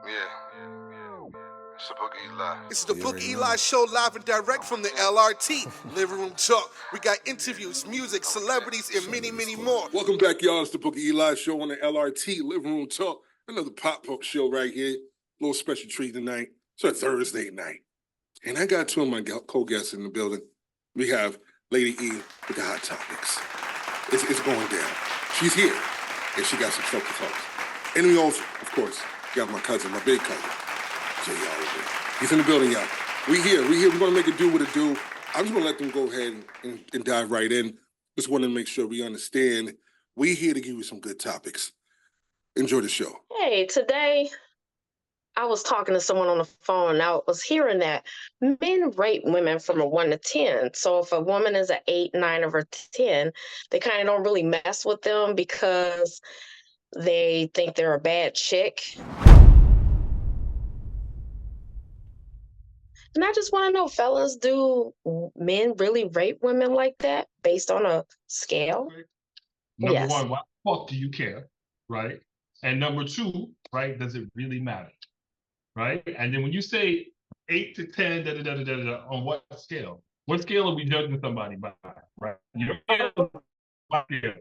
It's the Book Eli. It's the Book Eli Show, live and direct from the LRT Living Room Talk. We got interviews, music, celebrities, and many, many more. Welcome back, y'all. It's the Book Eli Show on the LRT Living Room Talk. Another pop-up show right here. A little special treat tonight. It's a Thursday night. And I got two of my co-guests in the building. We have LadyE with the Hot Topics. It's going down. She's here, and she got some stuff to talk. And we also, of course, got my cousin, my big cousin, J.Oliver. He's in the building, y'all. We here. We're going to make it do what it do. I'm just going to let them go ahead and dive right in. Just want to make sure we understand. We're here to give you some good topics. Enjoy the show. Hey, today I was talking to someone on the phone and I was hearing that men rate women from a 1 to 10. So if a woman is an 8, 9, or a 10, they kind of don't really mess with them because they think they're a bad chick. And I just want to know, fellas, do men really rate women like that based on a scale? Number one, why the fuck do you care, right? And number two, right, does it really matter, right? And then when you say 8 to 10, on what scale? What scale are we judging somebody by, right? Your scale, right?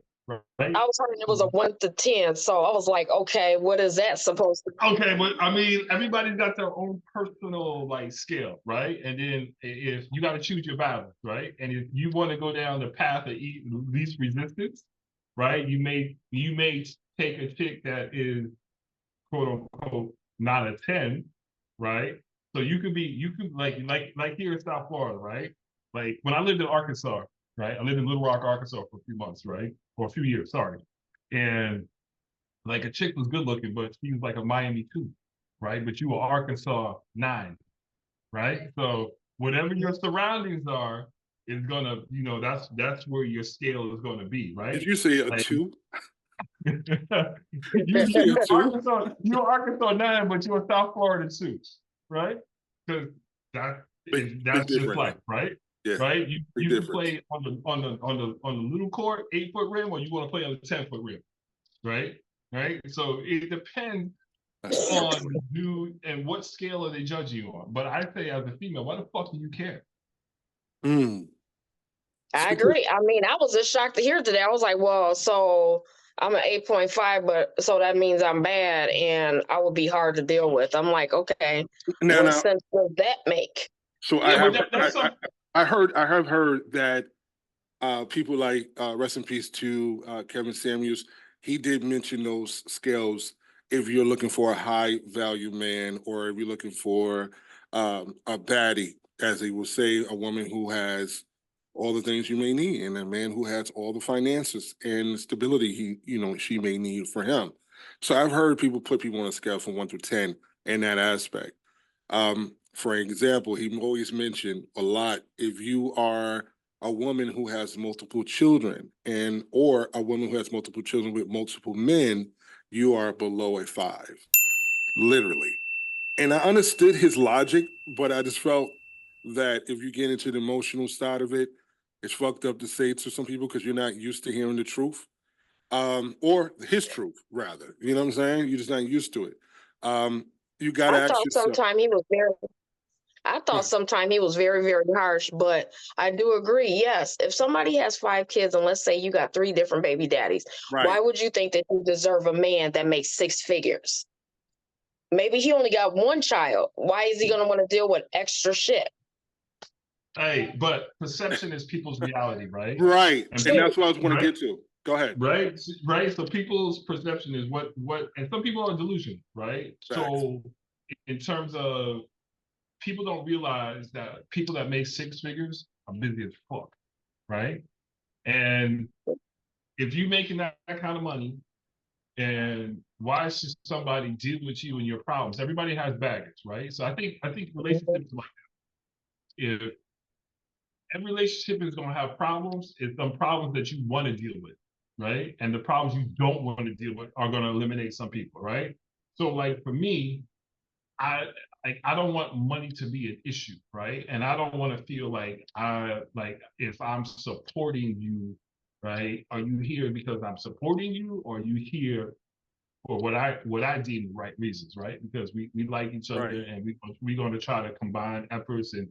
I was hearing it was a 1 to 10, so I was like, okay, what is that supposed to be? Okay, but I mean, everybody's got their own personal scale, right? And then if you got to choose your battles, right? And if you want to go down the path of least resistance, right? You may take a chick that is quote unquote not a 10, right? So you could like here in South Florida, right? Like when I lived in Arkansas, right? I lived in Little Rock, Arkansas for a few months, right? Or a few years, sorry. And like a chick was good looking, but she was like a Miami 2, right? But you were Arkansas 9, right? So whatever your surroundings are, is gonna, that's where your scale is gonna be, right? Did you say a 2? You're Arkansas 9, but you're South Florida 2, right? Because that's just life, right? Yeah. Right? You can play on the little court, 8-foot rim, or you want to play on the 10-foot rim, right? Right? So it depends on the dude and what scale are they judging you on. But I say as a female, why the fuck do you care? I agree. I mean, I was just shocked to hear today. I was like, well, so I'm an 8.5, but so that means I'm bad and I would be hard to deal with. I'm like, okay, what sense does that make? So I have heard that people like rest in peace to Kevin Samuels. He did mention those scales if you're looking for a high value man, or if you're looking for a baddie, as he will say, a woman who has all the things you may need, and a man who has all the finances and stability she may need for him. So I've heard people put people on a scale from 1 to 10 in that aspect. For example, he always mentioned a lot, if you are a woman who has multiple children or a woman who has multiple children with multiple men, you are below a 5, literally. And I understood his logic, but I just felt that if you get into the emotional side of it, it's fucked up to say to some people because you're not used to hearing the truth, or his truth, rather. You know what I'm saying? You're just not used to it. You got to ask yourself. I thought sometime he was very, very harsh, but I do agree. Yes, if somebody has 5 kids and let's say you got 3 different baby daddies, why would you think that you deserve a man that makes 6 figures? Maybe he only got 1 child. Why is he going to want to deal with extra shit? Hey, but perception is people's reality, right? Right, and that's what I was going to get to. Go ahead. Right. So people's perception is what, and some people are delusional, right? Facts. So in terms of, people don't realize that people that make 6 figures are busy as fuck, right? And if you're making that kind of money, and why should somebody deal with you and your problems? Everybody has baggage, right? So I think relationships like that. If every relationship is going to have problems, it's some problems that you want to deal with, right? And the problems you don't want to deal with are going to eliminate some people, right? So like for me, I don't want money to be an issue, right? And I don't want to feel like if I'm supporting you, right? Are you here because I'm supporting you, or are you here for what I deem the right reasons, right? Because we like each other, and we're going to try to combine efforts and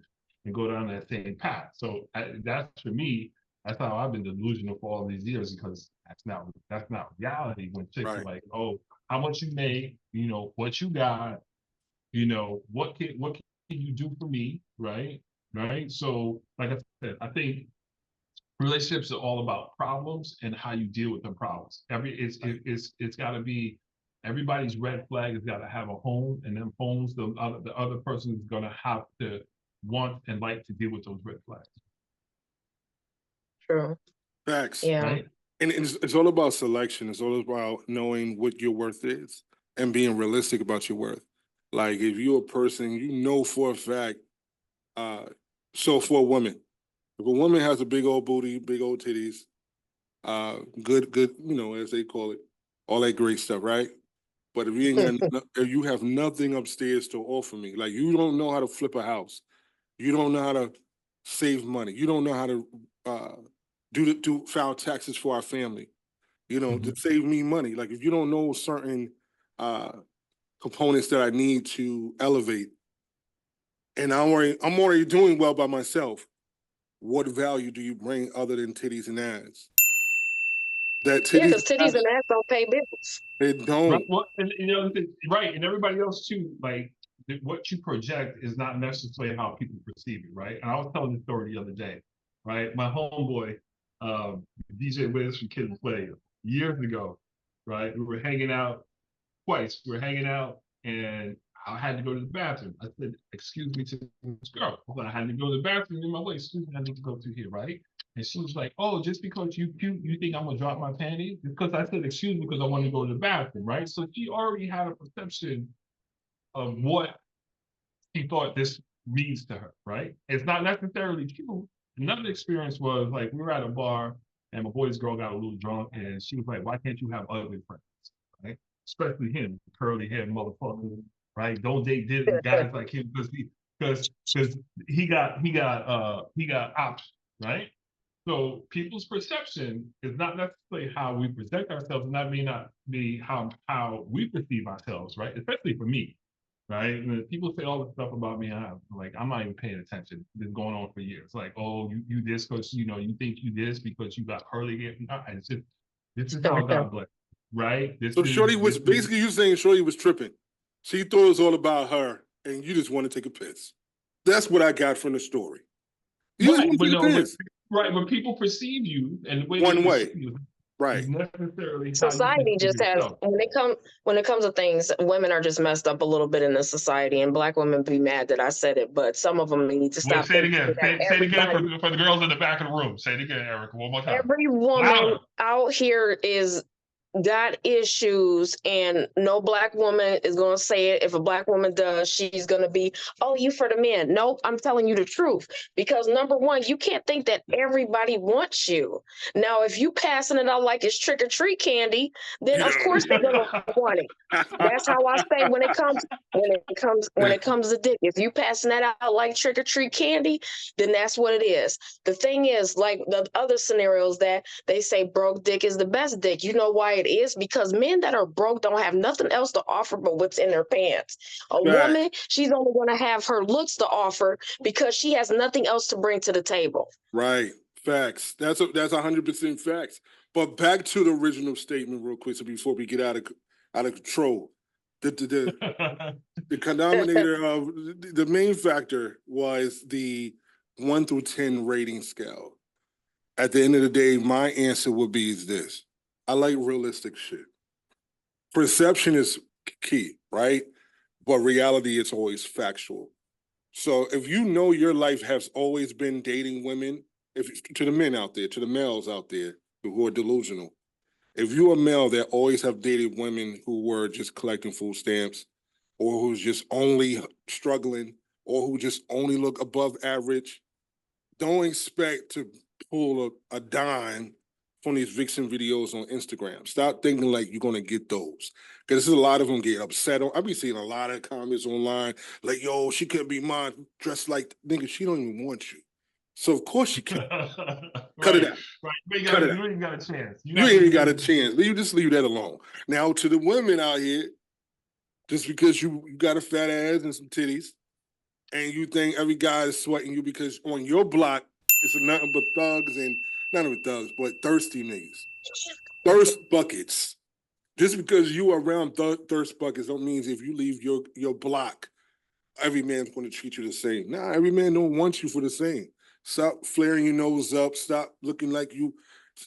go down that same path. So that's for me. That's how I've been delusional for all these years, because that's not reality. When chicks are like, oh, how much you make, what you got, what can you do for me, right? So, like I said, I think relationships are all about problems and how you deal with the problems. It's got to be, everybody's red flag has got to have a home, and then homes, the other person is going to have to want and like to deal with those red flags. True. Facts. Yeah. Right? And it's all about selection. It's all about knowing what your worth is and being realistic about your worth. Like, if you're a person, for a fact, so for a woman, if a woman has a big old booty, big old titties, good, as they call it, all that great stuff, right? But if you ain't got, if you have nothing upstairs to offer me, like you don't know how to flip a house, you don't know how to save money, you don't know how to do file taxes for our family, to save me money. Like, if you don't know certain components that I need to elevate, and I'm already doing well by myself, what value do you bring other than titties and ass? That titties, because titties and ass don't pay bills. They don't. Right. Well, and right, and everybody else too. Like, what you project is not necessarily how people perceive it, right? And I was telling this story the other day, right? My homeboy, DJ Wiz from Kid and Play, years ago, right? We were hanging out twice. We were hanging out, and I had to go to the bathroom. I said, "Excuse me," to this girl. I had to go to the bathroom in my way. "Excuse me, I need to go through here," right? And she was like, "Oh, just because you cute, you think I'm gonna drop my panties?" Because I said, "Excuse me," because I want to go to the bathroom, right? So she already had a perception of what she thought this means to her, right? It's not necessarily true. Another experience was, like, we were at a bar, and my boy's girl got a little drunk, and she was like, "Why can't you have ugly friends?" Right? Especially him, curly hair motherfucker, right? Don't date guys like him, because he got options, right? So people's perception is not necessarily how we present ourselves, and that may not be how we perceive ourselves, right? Especially for me, right? When people say all this stuff about me, I'm not even paying attention. It's been going on for years. Like, "Oh, you this because you think you this because you got curly hair." No, it's just, this is how God bless, right? So Shorty was basically, you saying Shorty was tripping. She thought it was all about her, and you just want to take a piss. That's what I got from the story. You just want to take a piss. Right, when people perceive you and the way One they way. perceive you, Right. necessarily Society just has, when it comes to things, women are just messed up a little bit in the society, and Black women be mad that I said it, but some of them need to stop. Say it again. Say it again for the girls in the back of the room. Say it again, Erica, one more time. Every woman out here got issues, and no Black woman is going to say it. If a Black woman does, she's going to be, "Oh, you for the men." Nope, I'm telling you the truth. Because number one, you can't think that everybody wants you. Now, if you passing it out like it's trick-or-treat candy, then of course they're going to want it. That's how I say when it comes to dick. If you passing that out like trick-or-treat candy, then that's what it is. The thing is, like the other scenarios that they say broke dick is the best dick. You know why it is? Because men that are broke don't have nothing else to offer but what's in their pants. A woman, she's only going to have her looks to offer because she has nothing else to bring to the table. Right. Facts. That's 100% facts. But back to the original statement real quick, so before we get out of control. The denominator of the main factor was the 1 through 10 rating scale. At the end of the day, my answer would be this: I like realistic shit. Perception is key, right? But reality is always factual. So if you know your life has always been dating women, to the men out there, to the males out there who are delusional, if you're a male that always have dated women who were just collecting food stamps, or who's just only struggling, or who just only look above average, don't expect to pull a dime from these vixen videos on Instagram. Stop thinking like you're gonna get those, because there's a lot of them get upset. I be seeing a lot of comments online like, "Yo, she couldn't be mine, dressed like," nigga, she don't even want you. So of course you can't. Cut it out. Right. You ain't even got a chance. You ain't got a chance. You just leave that alone. Now to the women out here, just because you got a fat ass and some titties, and you think every guy is sweating you because on your block it's nothing but thugs and not even thugs, but thirsty niggas. Thirst buckets. Just because you are around thirst buckets don't mean if you leave your block, every man's going to treat you the same. Nah, every man don't want you for the same. Stop flaring your nose up. Stop looking like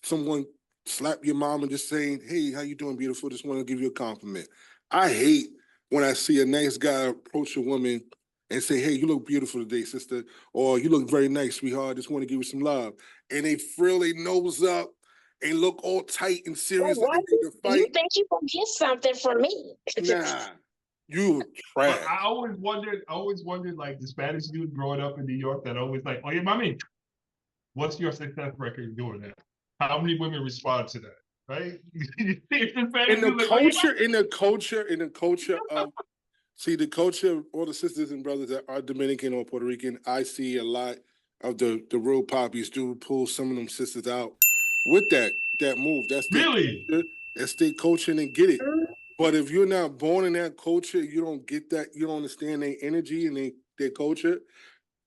someone slap your mom and just saying, hey, how you doing, beautiful? Just want to give you a compliment. I hate when I see a nice guy approach a woman and say, hey, you look beautiful today, sister, or you look very nice, sweetheart. Just want to give you some love. And they frill their nose up and look all tight and serious. Well, why to fight. you think you gonna get something from me? Nah, you trash. I always wondered, like the Spanish dude growing up in New York that always like, oh yeah, mommy, what's your success record doing that? How many women respond to that? Right? In the culture of see the culture of all the sisters and brothers that are Dominican or Puerto Rican, I see a lot of the real poppies do pull some of them sisters out with that move. That's really that's their culture and get it. But if you're not born in that culture, you don't get that, you don't understand their energy and their culture.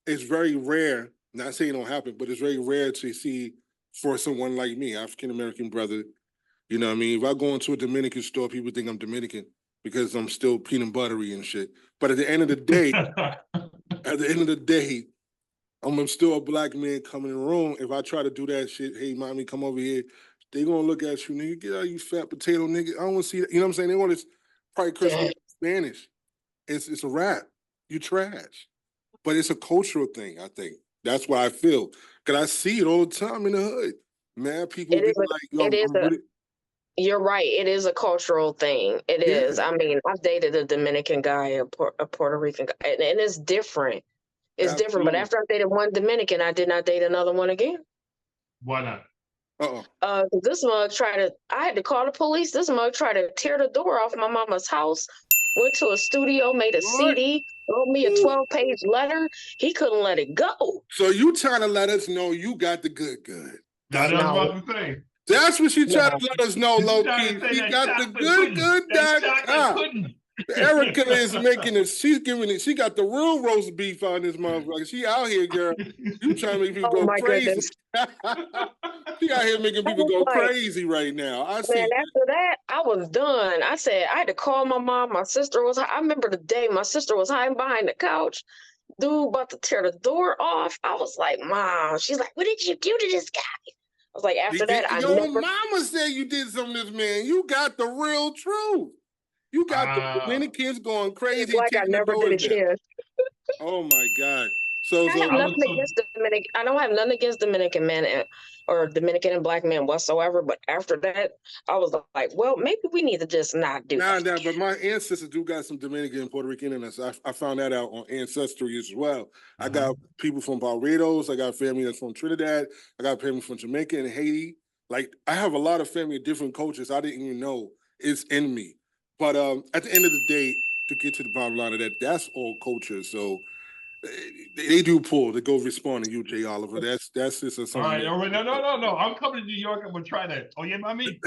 It's very rare, not saying it don't happen, but it's very rare to see for someone like me, African American brother. You know what I mean? If I go into a Dominican store, people think I'm Dominican because I'm still peanut buttery and shit. But at the end of the day, I'm still a black man coming in the room. If I try to do that shit, hey, mommy, come over here, they gonna look at you, nigga. Get out, you fat potato, nigga. I don't want to see that. You know what I'm saying? They want to probably curse me in Spanish. It's a rap. You trash. But it's a cultural thing, I think. That's what I feel. Because I see it all the time in the hood. Man, people be like, you're right. It is a cultural thing. It is. I mean, I've dated a Dominican guy, a Puerto Rican guy, and it's different. It's different. But after I dated one Dominican, I did not date another one again. Why not? This mug I had to call the police. This mug tried to tear the door off my mama's house, went to a studio, made a CD, wrote me a 12-page letter. He couldn't let it go. So you trying to let us know you got the good. That's what I was about to say. That's what she trying to let us know, low key. She got the good. Erica is making it. She's giving it. She got the real roast beef on this motherfucker. She out here, girl. You trying to make people go crazy. She out here making people go crazy right now. After that, I was done. I said I had to call my mom. My sister was. I remember the day my sister was hiding behind the couch. Dude about to tear the door off. I was like, Mom. She's like, what did you do to this guy? I was like, after that, Your mama said you did something to this man. You got the real truth. You got the Dominicans going crazy. Like I never did it again. Oh my God. So I have nothing against Dominican. I don't have nothing against Dominican men or Dominican and black men whatsoever. But after that, I was like, well, maybe we need to just not do that. But my ancestors do got some Dominican and Puerto Rican in us. I found that out on Ancestry as well. I got people from Barbados. I got family that's from Trinidad. I got family from Jamaica and Haiti. Like, I have a lot of family of different cultures I didn't even know is in me. But at the end of the day, to get to the bottom line of that, that's all culture. So they do pull to go respond to you, J.Oliver. That's just something. All right. No. I'm coming to New York. I'm gonna try that. Oh yeah, mommy.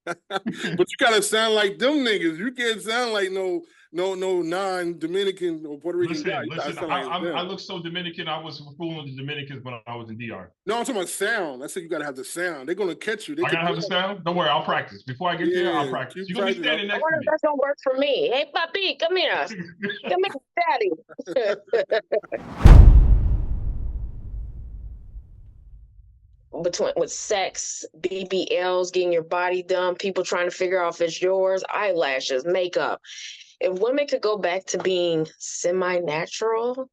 But you gotta sound like them niggas. You can't sound like no non-Dominican or Puerto Rican guy. Listen, I look so Dominican. I was fooling the Dominicans when I was in DR. No, I'm talking about sound. I said you gotta have the sound. They're gonna catch you. I gotta have the sound? Don't worry, I'll practice. Before I get there, I'll practice. You're gonna be standing next to me. I wonder if that's gonna work for me. Hey, papi, come here. Come here, daddy. With sex, BBLs, getting your body done, people trying to figure out if it's yours, eyelashes, makeup. If women could go back to being semi-natural,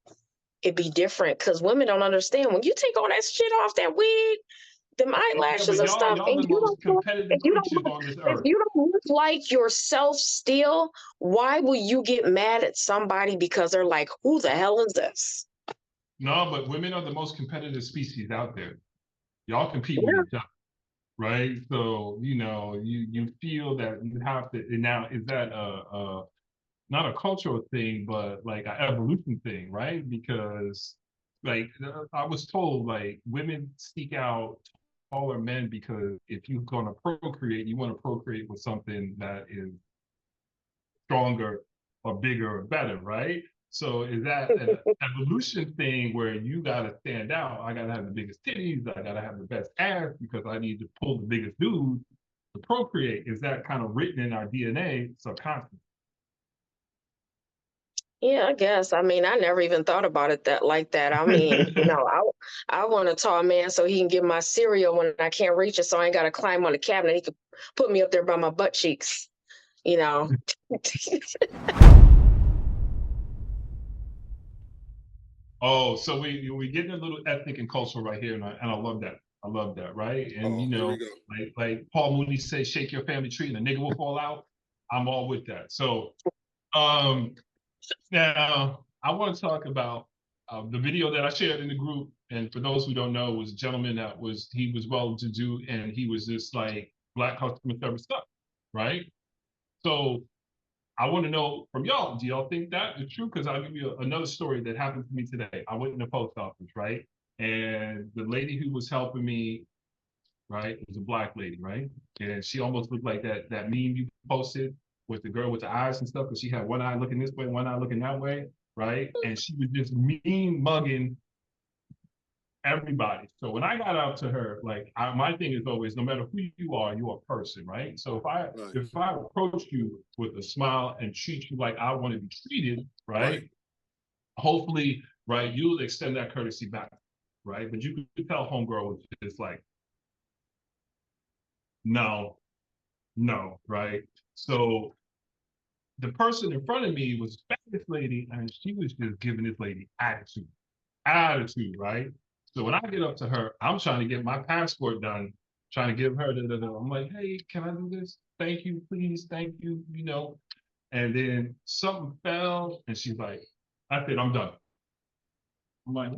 it'd be different because women don't understand. When you take all that shit off, that wig, them eyelashes and stuff, and if you don't look like yourself still, why will you get mad at somebody because they're like, who the hell is this? No, but women are the most competitive species out there. Y'all compete with each other, right? So, you feel that you have to, and now is that not a cultural thing, but like an evolution thing, right? Because like I was told, like women seek out taller men because if you're going to procreate, you want to procreate with something that is stronger or bigger or better, right? So is that an evolution thing where you gotta stand out? I gotta have the biggest titties, I gotta have the best ass because I need to pull the biggest dude to procreate. Is that kind of written in our DNA subconsciously? Yeah, I guess. I mean, I never even thought about it like that. I mean, I want a tall man so he can get my cereal when I can't reach it, so I ain't got to climb on the cabinet. He could put me up there by my butt cheeks, you know. Oh, so we getting a little ethnic and cultural right here, and I love that. I love that, right? And Oh, here we go. like Paul Mooney says, shake your family tree and the nigga will fall out. I'm all with that. So now I want to talk about the video that I shared in the group. And for those who don't know, was a gentleman he was well to do, and he was just like Black customer service stuff, right? So I want to know from y'all, do y'all think that is true? Because I'll give you another story that happened to me today. I went in the post office, right? And the lady who was helping me, right, was a Black lady, right? And she almost looked like that meme you posted with the girl with the eyes and stuff, because she had one eye looking this way, one eye looking that way, right? And she was just mean mugging everybody. So when I got out to her, like my thing is always, no matter who you are, you're a person, right? So if I approach you with a smile and treat you like I want to be treated, right? Hopefully, right, you'll extend that courtesy back, right? But you could tell homegirl was just like, no, right? So the person in front of me was a Spanish lady, and she was just giving this lady attitude, right? So when I get up to her, I'm trying to get my passport done, trying to give her I'm like, hey, can I do this? Thank you, please, thank you, And then something fell, and she's like, I said, I'm done. I'm like,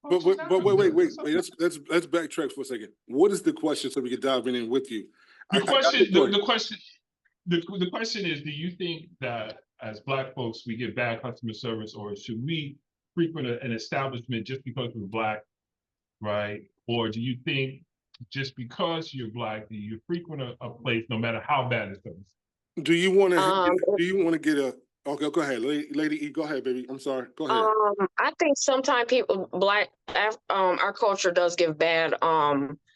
but wait. Let's backtrack for a second. What is the question so we can dive in with you? The question is, do you think that as Black folks we get bad customer service, or should we frequent an establishment just because we're Black, right? Or do you think just because you're Black, do you frequent a place no matter how bad the service? Do you want to get a? Okay, go ahead, Lady E. Go ahead, baby. I'm sorry. Go ahead. I think sometimes our culture does give bad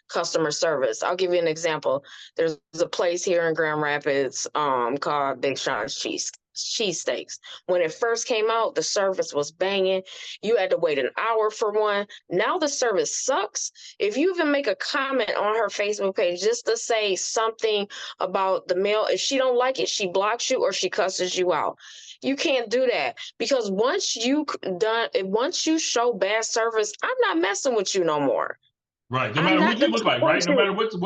customer service. I'll give you an example. There's a place here in Grand Rapids called Big Sean's Cheesesteaks. When it first came out, the service was banging. You had to wait an hour for one. Now the service sucks. If you even make a comment on her Facebook page just to say something about the meal, if she don't like it, she blocks you or she cusses you out. You can't do that, because once you show bad service, I'm not messing with you no more. Right. No matter what you look like, right? No matter what the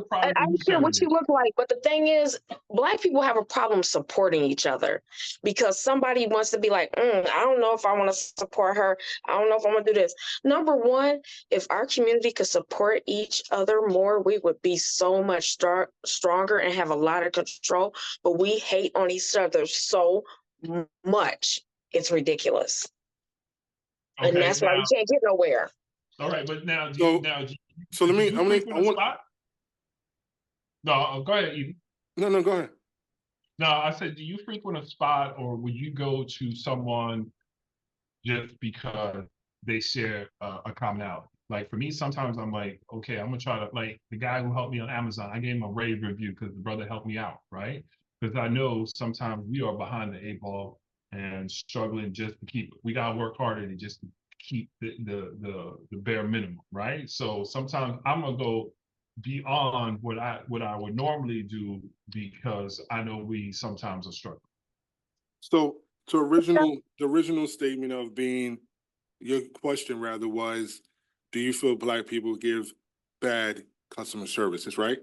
product I don't care what you look like, but the thing is, Black people have a problem supporting each other, because somebody wants to be like, I don't know if I want to support her. I don't know if I'm gonna do this. Number one, if our community could support each other more, we would be so much stronger and have a lot of control. But we hate on each other so much, it's ridiculous. Okay, and that's why we can't get nowhere. All right, but now, so let me. No, go ahead, Edie. No, go ahead. No, I said, do you frequent a spot, or would you go to someone just because they share a commonality? Like for me, sometimes I'm like, okay, I'm gonna try to, like the guy who helped me on Amazon, I gave him a rave review because the brother helped me out, right? Because I know sometimes we are behind the 8 ball and struggling just to keep. We gotta work harder to just keep the bare minimum, right? So sometimes I'm gonna go beyond what I would normally do because I know we sometimes are struggling. So the original statement of being, your question rather was, do you feel Black people give bad customer service? Is right?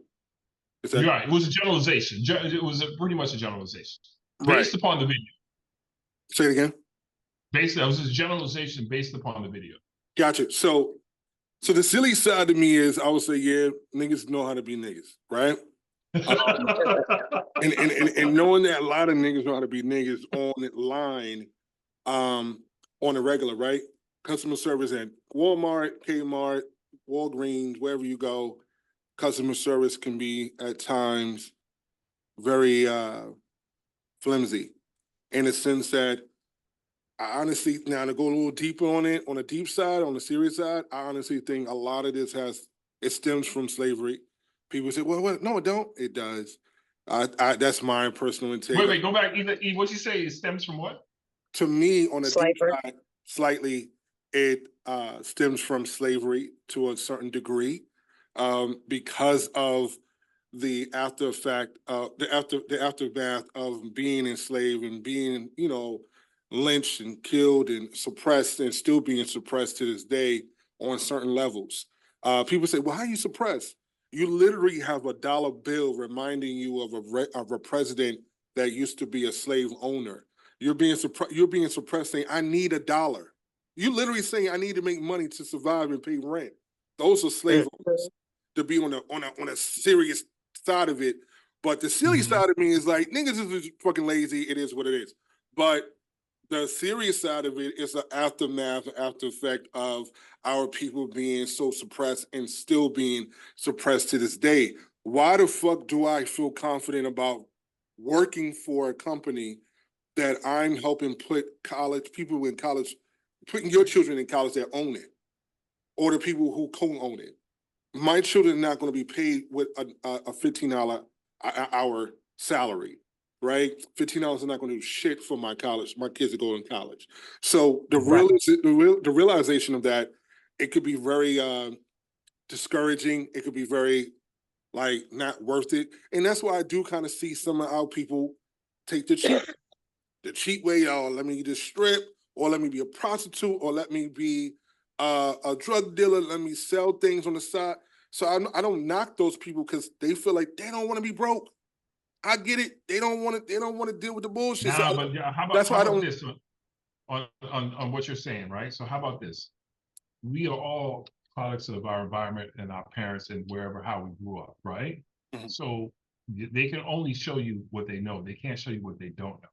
Is that right? It was a generalization. It was pretty much a generalization based upon the video. Say it again. Basically, it was a generalization based upon the video. Gotcha. So the silly side of me is, I would say, yeah, niggas know how to be niggas, right? and knowing that a lot of niggas know how to be niggas on the line, on a regular, right? customer service at Walmart, Kmart, Walgreens, wherever you go, customer service can be at times very flimsy, in the sense that I honestly, now to go a little deeper on it, on the deep side, on the serious side, I honestly think a lot of this it stems from slavery. People say, well, no, it don't. It does. That's my personal integrity. Wait, go back. What you say, it stems from what? To me, on the deep Slavery. side, slightly, it stems from slavery to a certain degree, because of the after effect, the aftermath of being enslaved and being, lynched and killed and suppressed, and still being suppressed to this day on certain levels. People say, well, how are you suppressed? You literally have a dollar bill reminding you of a president that used to be a slave owner. You're being suppressed, saying, I need $1. You literally saying, I need to make money to survive and pay rent. Those are slave owners. To be on a serious side of it. But the silly side of me is like, niggas is fucking lazy. It is what it is. But the serious side of it is the aftermath, after effect of our people being so suppressed and still being suppressed to this day. Why the fuck do I feel confident about working for a company that I'm helping put people in college, putting your children in college that own it, or the people who co-own it? My children are not going to be paid with a $15 hour salary, right? $15 is not going to do shit for my college. My kids are going to college. So the realization of that, it could be very discouraging. It could be very not worth it. And that's why I do kind of see some of our people take the cheap way. Oh, let me just strip, or let me be a prostitute, or let me be a drug dealer. Let me sell things on the side. So I don't knock those people because they feel like they don't want to be broke. I get it. They don't want to deal with the bullshit. Nah, so but how about, that's why I don't. This on what you're saying, right? So how about this? We are all products of our environment and our parents and how we grew up, right? Mhm. So they can only show you what they know. They can't show you what they don't know.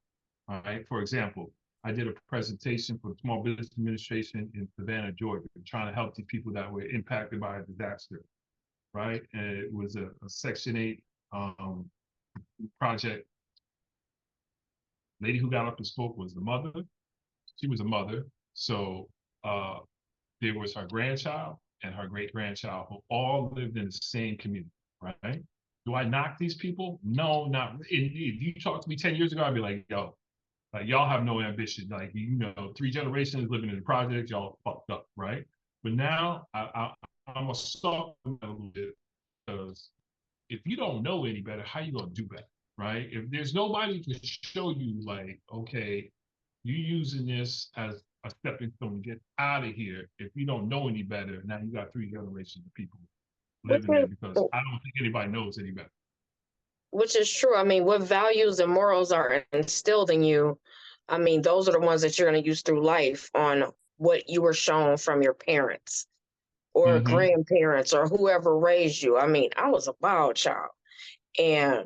All right. For example, I did a presentation for the Small Business Administration in Savannah, Georgia, trying to help the people that were impacted by a disaster. Right. And it was a Section 8 project. Lady who got up and spoke was the mother. She was a mother. So there was her grandchild and her great-grandchild who all lived in the same community, right? Do I knock these people? No, not indeed. If you talked to me 10 years ago, I'd be like, yo, y'all have no ambition. 3 generations living in the project, y'all fucked up, right? But now I'm gonna stop a little bit, because if you don't know any better, how you gonna do better, right? If there's nobody to show you, okay, you using this as a stepping stone to get out of here. If you don't know any better, now you got 3 generations of people living there, because I don't think anybody knows any better. Which is true. I mean, what values and morals are instilled in you, I mean, those are the ones that you're going to use through life on what you were shown from your parents or grandparents or whoever raised you. I mean, I was a wild child, and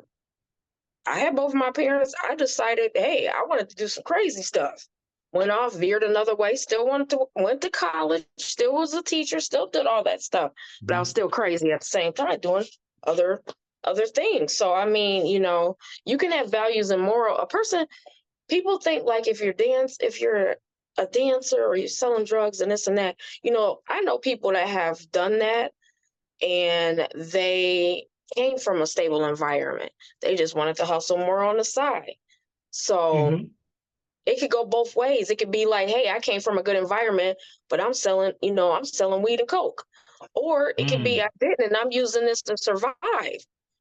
I had both my parents. I decided, hey, I wanted to do some crazy stuff. Went off, veered another way, still went to college, still was a teacher, still did all that stuff. But I was still crazy at the same time, doing other things. So I mean, you can have values and moral. People think like if you're a dancer or you're selling drugs and this and that, I know people that have done that, and they came from a stable environment. They just wanted to hustle more on the side. So it could go both ways. It could be like, hey, I came from a good environment, but I'm selling weed and coke. Or it could be I didn't, and I'm using this to survive.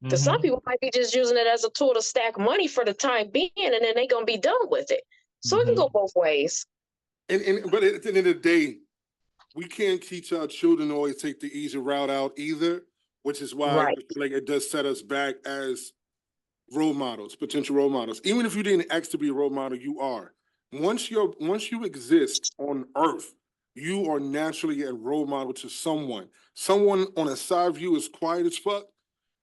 Because some people might be just using it as a tool to stack money for the time being, and then they're gonna be done with it. So it can go both ways. But at the end of the day, we can't teach our children to always take the easy route out either, which is why I feel like it does set us back as role models, potential role models. Even if you didn't ask to be a role model, you are. Once you exist on Earth, you are naturally a role model to someone. Someone on a side view is quiet as fuck,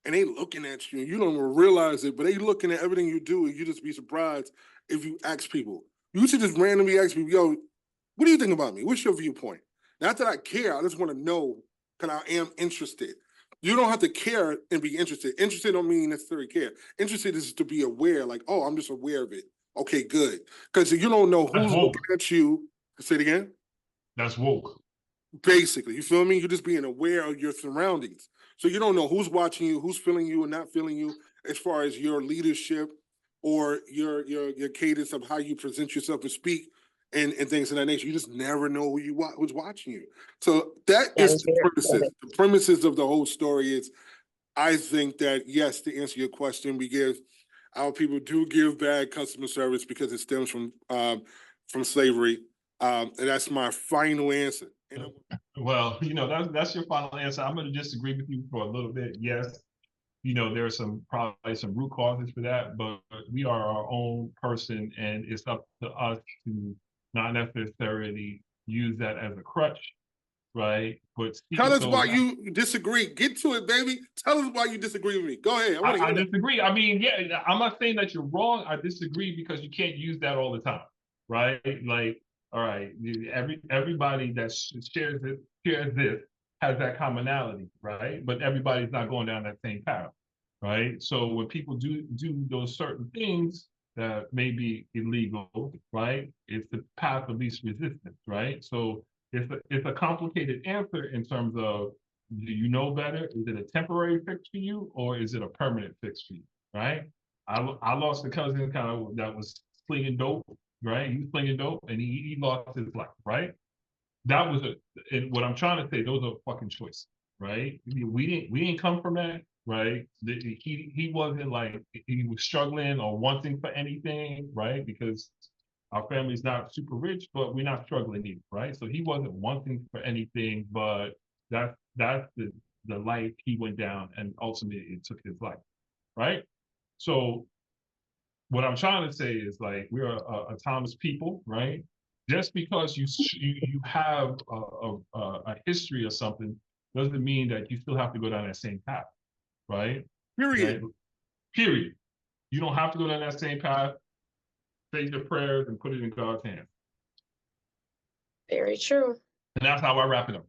and they looking at you, and you don't even realize it, but they looking at everything you do, and you just be surprised if you ask people. You should just randomly ask people, yo, What do you think about me? What's your viewpoint? Not that I care, I just want to know, because I am interested. You don't have to care and be interested. Interested don't mean necessarily care. Interested is to be aware, like, oh, I'm just aware of it. Okay, good. Because you don't know who's looking at you. Say it again. That's woke. Basically, you feel me? You're just being aware of your surroundings. So you don't know who's watching you, who's feeling you and not feeling you, as far as your leadership or your cadence of how you present yourself and speak and things of that nature. You just never know who's watching you. So that is the premises. The premises of the whole story is, I think that, yes, to answer your question, our people do give bad customer service because it stems from slavery. And that's my final answer. Well, that's your final answer. I'm going to disagree with you for a little bit. Yes, there are probably some root causes for that, but we are our own person, and it's up to us to not necessarily use that as a crutch, right? But tell us why you disagree. Get to it, baby. Tell us why you disagree with me. Go ahead. I disagree. I mean, yeah, I'm not saying that you're wrong. I disagree because you can't use that all the time, right? Like, all right, everybody that shares this has that commonality, right? But everybody's not going down that same path, right? So when people do those certain things that may be illegal, right? It's the path of least resistance, right? So it's a complicated answer in terms of, do you know better? Is it a temporary fix for you, or is it a permanent fix for you, right? I lost a cousin that was slinging dope, right? He was slinging dope, and he lost his life, right? That was and what I'm trying to say, those are fucking choices, right? We didn't come from that, right? He wasn't like he was struggling or wanting for anything, right? Because our family's not super rich, but we're not struggling either, right? So he wasn't wanting for anything, but that's the life he went down, and ultimately it took his life, right? So what I'm trying to say is, like, we're a Thomas people, right? Just because you have a history or something doesn't mean that you still have to go down that same path, right? Period. Right? Period. You don't have to go down that same path. Say your prayers and put it in God's hands. Very true. And that's how I wrap it up.